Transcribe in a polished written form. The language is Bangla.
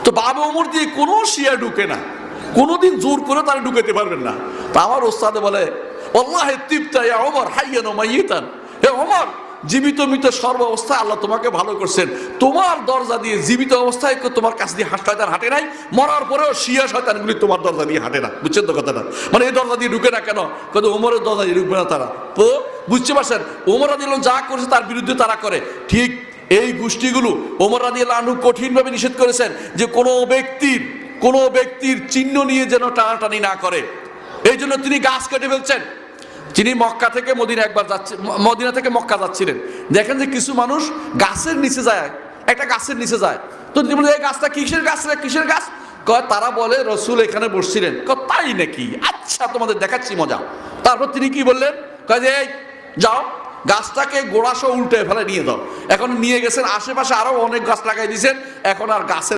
তো বাবা ওমর দিয়ে কোনো শিয়া ঢুকে না, কোনোদিন জোর করে তারা ঢুকাতে পারবেন না। তা আমার ওস্তাদে বলে আল্লাহে তিবতা ইয়া ওমর হাইয়ান ওয়া মাইয়িতান, হে ওমর জীবিত মৃত সর্ব অবস্থায় আল্লাহ তোমাকে ভালো করছেন, তোমার দরজা দিয়ে জীবিত অবস্থায় তোমার কাছ দিয়ে শয়তান হাঁটে নাই, মরার পরেও শিয়া শয়তানগুলি তোমার দরজা দিয়ে হাঁটে না। বুঝছেন তো কথাটা? মানে এই দরজা দিয়ে ঢুকে না কেন? কিন্তু ওমরের দরজা দিয়ে ঢুকবে না তারা। তো বুঝতে পারছেন, ওমর রাদিয়াল্লাহু যা করেছে তার বিরুদ্ধে তারা করে। ঠিক এই গোষ্ঠীগুলো ওমর রাদিয়াল্লাহু আনহু কঠিনভাবে নিষেধ করেছেন যে কোনো ব্যক্তির চিহ্ন নিয়ে যেন টানাটানি না করে। এই জন্য তিনি গাছ কেটে ফেলছেন। তিনি মক্কা থেকে মদিনা একবার যাচ্ছে, মদিনা থেকে মক্কা যাচ্ছিলেন, দেখেন যে কিছু মানুষ গাছের নিচে যায়, একটা গাছের নিচে যায়। তো তিনি বলেন এই গাছটা কিসের গাছ রে, কিসের গাছ? কয় তারা বলে রসুল এখানে বসছিলেন। কয় তাই নাকি, আচ্ছা তোমাদের দেখাচ্ছি মজা। তারপর তিনি কি বললেন? কয় যে এই যাও গাছটাকে গোড়াসহ উল্টে ফেলে নিয়ে যাও। এখন নিয়ে গেছেন, আশেপাশে আরো অনেক গাছ লাগাই দিয়েছেন, এখন আর গাছের